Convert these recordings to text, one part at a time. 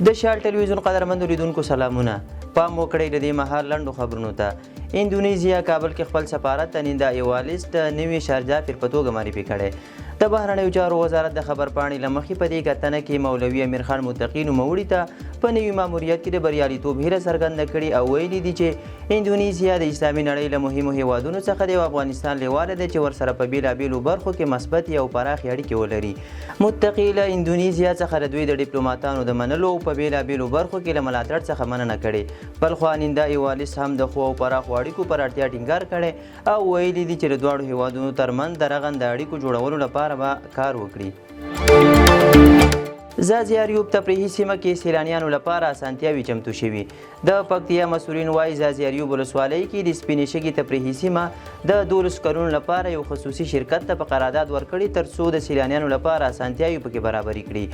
د شال ټلویزیون قدرمنو لیدونکو سلامونه. پام وکړئ د دې مهال لنډو خبرونو ته. اندونیزیا کابل کې خپل سفارت ته نیندا ایوالیس د نوي شارجه پیر په توګه معرفي کړی. د بهرنیو چارو وزارت د خبرپاڼې له مخې په دې کتنه کې مولوي امیر خان متقي نوموړي ته په نوي ماموریت کې د بریالیتوب هیله څرګنده کړې او ویلي دي چې اندونیزیا د اسلامي نړۍ له مهمو هیوادونو څخه دی او افغانستان لیواله دی چې ورسره په بېلابېلو برخو کې مثبتې او پراخې اړیکې ولري. متقي له اندونیزیا څخه د دوی د ډیپلوماتانو د منلو او په بېلابېلو برخو کې له ملاتړ څخه مننه کړې. بلخوا نیندا ایوالیس هم د ښو او پراخو اړیکو پر اړتیا ټینګار کړی او ویلي دي چې د دواړو هیوادونو ترمنځ د رغنده اړیکو جوړولو لپاره به کار وکړي. زازیاریوب تفریحي سیمه کې سیلانیانو لپاره اسانتیاوې چمتو شوي. د پکتیا مسؤلین وایي زازیاریوب ولسوالۍ کې د سپینې شګې تفریحي سیمه د 12 کلونو لپاره یو خصوصي شرکت ته په قرارداد ورکړي ترڅو د سیلانیانو لپاره اسانتیاوې پکې برابرې کړي.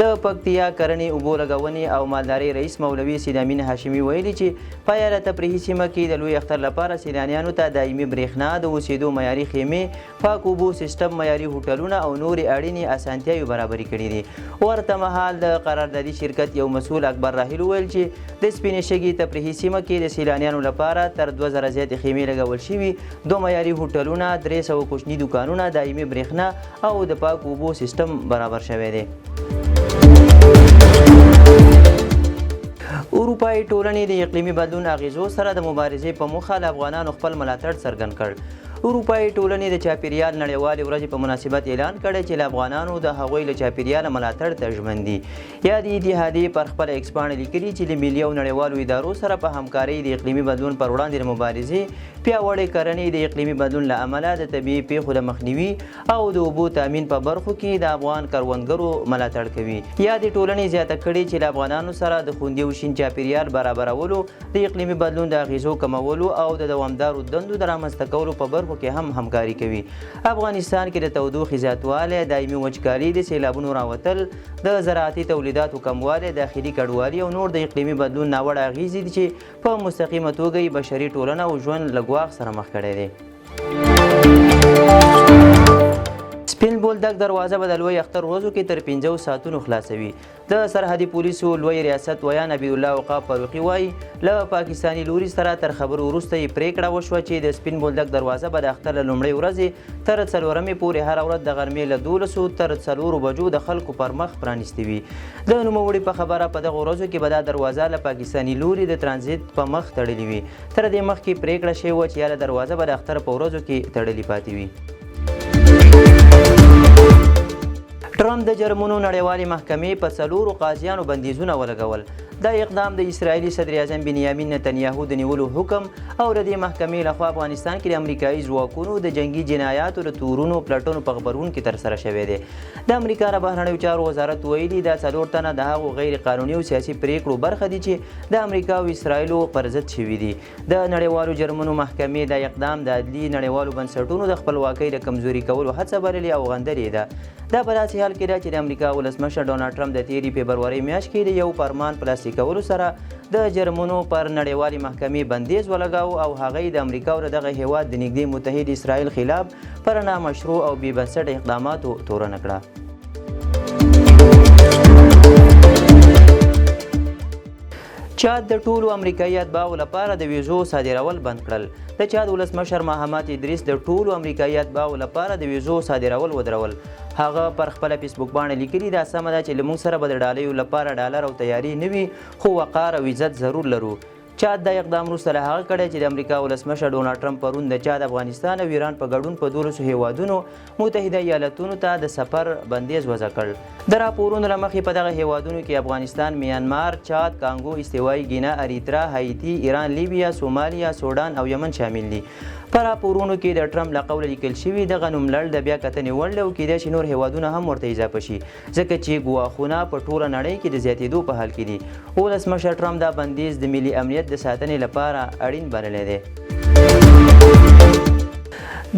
د پکتیا کرنې، اوبو لګونې او مالدارۍ رئیس مولوي سید امین هاشمي ویلي چې په یاده تفریحي سیمه کې د لوی اختر لپاره سیلانیانو ته دایمي برېښنا، د اوسېدو معیاري خیمې، پاک اوبو سیستم، معیاري هوټلونه او نورې اړینې اسانتیاوې برابرې کړي دي. ورته مهال د قراردادي شرکت یو مسؤل اکبر راهیل وویل چې د سپینې شګې تفریحي سیمه کې د سیلانیانو لپاره تر 2000 زیاتې خیمې لګول شوي، 2 معیاري هوټلونه، 300 کوچني دوکانونه، دایمي برېښنا او د پاک اوبو سیستم برابر شوی دی. اروپایي ټولنې د اقلیمي بدلون اغیزو سره د مبارزې په موخه له افغانانو خپل ملاتړ څرګند کړ. اروپایي ټولنې د چاپیریال نړیوالې ورځې په مناسبت اعلان کړی چې له افغانانو د هغوی له چاپیریاله ملاتړ ته ژمن دي. یادې اتحادیې پر خپله ایکس پاڼه لیکلي چې له ملي او نړیوالو ادارو سره په همکارۍ د اقلیمي بدلون پر وړاندې د مبارزې، پیاوړې کرنې، د اقلیمي بدلون له امله د طبیعي پیښو د مخنیوي او د اوبو تامین په برخو کې د افغان کروندګرو ملاتړ کوي. یادې ټولنې زیاته کړې چې له افغانانو سره د خوندي او شین چاپیریال برابرولو، د اقلیمي بدلون د اغیزو کمولو او د دوامدارو دندو د رامنځته کولو په برخو کې هم همکاري کوي. افغانستان کې د تودوخې زیاتوالی، دایمي وچکالي، د سیلابونو راوتل، د زراعتي تولیداتو کموالی، داخلي کډوالي او نور د اقلیمي بدلون ناوړه اغیزې دي چې په مستقیمه توګه یې بشري ټولنه او ژوند له ګواښ سره مخ کړی دی. سپین بولدک دروازه به د لوی اختر ورځو کې تر 5 ساعتونو خلاصوي. د سرحدي پولیسو لوی ریاست ویان عبید الله عقاب فاروقي وایي له پاکستاني لوري سره تر خبرو وروسته یې پریکړه وشوه چې د سپین بولدک دروازه به د اختر له لومړۍ ورځې تر 4مې پورې هره ورځ د غرمې له 12 تر 4 بجو د خلکو پر مخ پرانیستې وي. د نوموړي په خبره په دغه ورځو کې به دا دروازه له پاکستاني لوري د ترانزیت په مخ تړلې وي. تر دې مخکې پریکړه شوې وه چې یاده دروازه به د اختر په ورځو کې تړلې پاتې وي. ټرمپ د جرمونو نړیوالې محکمې په 4 قاضیانو بندیزونه ولګول. دا اقدام د اسرائیلي صدر اعظم بنیامین نتنیاهو د نیولو حکم او د دې محکمې لخوا افغانستان کې د امریکایي ځواکونو د جنگي جنایاتو د تورونو پلټنو په غبرګون کې ترسره شوی دی. د امریکا د بهرنیو چارو وزارت ویلي دا 4 تنه د هغو غیر قانوني او سیاسي پریکړو برخه دي چې د امریکا او اسرائیلو پر ضد شوي دي. د نړیوالو جرمونو محکمې دا اقدام د عدلي نړیوالو بنسټونو د خپلواکۍ د کمزوري کولو هڅه بللې او غندلې ده. دا په داسې حال کې ده چې د امریکا ولسمشر ډونالډ ټرمپ د تېرې فبرورۍ میاشت کې د یو فرمان پلاسلیک کولو سره د جرمونو پر نړیوالې محکمې بندیز ولګاو او هغه د امریکا او دغه هیواد د نږدې متحد اسرائیل خلاف پر نامشروع او بې بنسټه اقداماتو تورنه کړه. چاد د ټولو امریکایي اتباعو لپاره د ویزو صادرول بند کړل. د چاد ولسمشر محمد ادریس د ټولو امریکایي اتباعو لپاره د ویزو صادرول ودرول. هغه پر خپله فیسبوک باندې لیکلي دا سمه ده چې لمونږ سره به د ډالیو لپاره ډالر او تیاري نه وي خو وقار او عزت ضرور لرو. چاد دا اقدام وروسته له هغه کړی چې د امریکا ولسمشر ډونالډ ټرمپ پرون د چاد، افغانستان او ایران په ګډون په 12 هیوادونو متحده ایالتونو ته د سفر بندیز وضع کړ. د راپورونو له مخې په دغه هیوادونو کې افغانستان، میانمار، چاد، کانګو، استوایي ګینا، اریترا، هایتي، ایران، لیبیا، سومالیا، سودان او یمن شامل دي. په راپورونو کې د ټرمپ له قوله لیکل شوي دغه نوملړ د بیا کتنې وړ دی او کیدای شي نور هیوادونه هم ورته اضافه شي ځکه چې ګواښونه په ټوله نړۍ کې د زیاتېدو په حال کې دي. ولسمشر ټرمپ دا بندیز د ملي امنیت د ساتنې لپاره اړین بللی دی.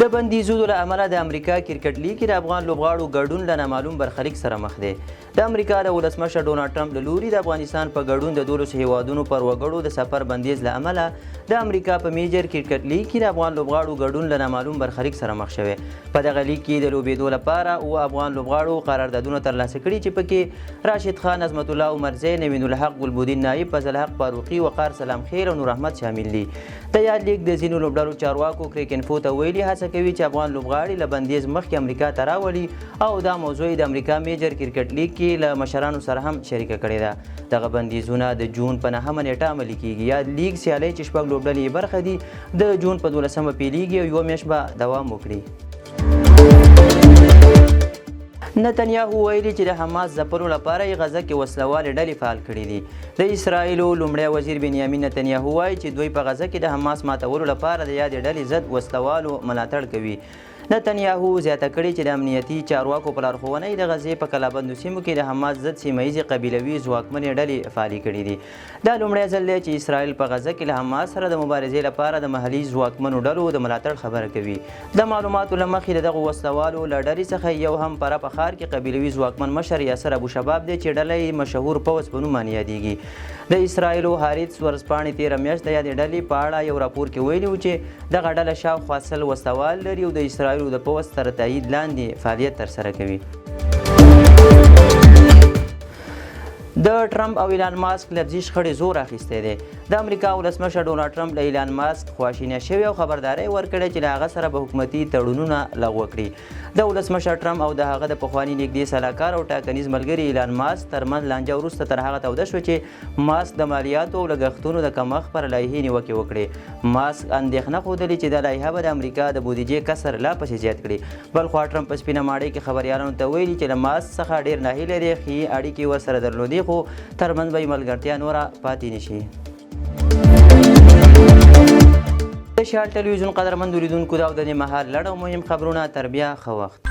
د بندیزونو له امله د امریکا کرکټ لیګ کې د افغان لوبغاړو ګډون له نامعلوم برخلیک سره مخ دی. د امریکا د ولسمشر ډونالډ ټرمپ له لوري د افغانستان په ګډون د 12 هیوادونو پر وګړو د سفر بندیز له امله د امریکا په میجر کرکټ لیګ کې د افغان لوبغاړو ګډون له نامعلوم برخلیک سره مخ شوی. په دغه لیګ کې د لوبېدو لپاره اوه افغان لوبغاړو قراردادونه ترلاسه کړي چې پکې راشد خان، عظمت الله عمرزی، نوین الحق، ګلبدین نایب، فضل حق فاروقي، وقار سلام خیر او نور احمد شامل دي. د یاد لیګ د ځینو لوبډلو چارواکو کریک انفو ته ویلي هڅه کوي چې افغان لوبغاړي له بندیز مخکې امریکا ته راولي او دا موضوع د امریکا میجر کرکټ لیګ کې له مشرانو سره هم شریکه کړې ده. دغه بندیزونه د جون په 9مه نیټه عملي کیږي. یاد لیګ سیالۍ چې 6 لوبډلې برخه دي د جون په 12مه پیلیږي او یوه میاشت به دوام وکړي. نتنیاهو ویلي چې د حماس ځپلو لپاره یې غزه کې وسلوالې ډلې فعال کړي دي. د اسرائیلو لومړی وزیر بنیامین نتنیاهو وایي چې دوی په غزه کې د حماس ماتولو لپاره د یادې ډلې ضد وسلوالو ملاتړ کوي. نتنیاهو زیاته کړې چې د امنیتي چارواکو په لارښوونه یې د غزې په کلابندو سیمو کې د حماس ضد سیمه ییزې قبیلوي ځواکمنې ډلې فعالې کړي دي. دا لومړی ځل دی چې اسرائیل په غزه کې له حماس سره د مبارزې لپاره د محلي ځواکمنو ډلو د ملاتړ خبره کوي. د معلوماتو له مخې د دغو وسلوالو له ډلې څخه یو هم په رفح ښار کې قبیلوي ځواکمن مشر یاسر ابوشباب دی چې ډله یې مشهور پوځ په نوم باندې یادیږي. د اسرائیلو هاریتس ورځپاڼې تېره میاشت د یادې ډلې په اړه یو راپور کې ویلي و چې دغه ډله شاوخوا 100 وسلوال لري او د اسرائیلو د پوځ تر تایید لاندې فعالیت ترسره کوي. د ټرمپ او ایلان ماسک لفظي شخړې زور اخیستی دی. د امریکا ولسمشر ډونالډ ټرمپ له ایلان ماسک خواشینی شوی او خبرداری ورکړې چې له هغه سره به حکومتي تړونونه لغوه کړي. د ولسمشر ټرمپ او د هغه د پخواني نږدې سلاکار او ټاکنیز ملګري ایلان ماسک ترمنځ لانجه وروسته تر هغه توده شوه چې ماسک د مالیاتو او لګښتونو د کمښت پر لایحې نیوکې وکړې. ماسک اندېښنه ښودلې چې دا لایحه به د امریکا د بودیجې کسر لا پسې زیات کړي. بل خوا ټرمپ په سپینه ماڼۍ کې خبریالانو ته ویلي چې له ماسک څخه ډېر ناهیلی دی، ښې اړیکې ورسره درلودې خو ترمنځ به یې ملګرتیا نوره پاتې نشي. د شال ټلویزیون قدرمند لیدونکو دا د دې مهال لړ او مهم خبرونه تر بیا ښه وخت.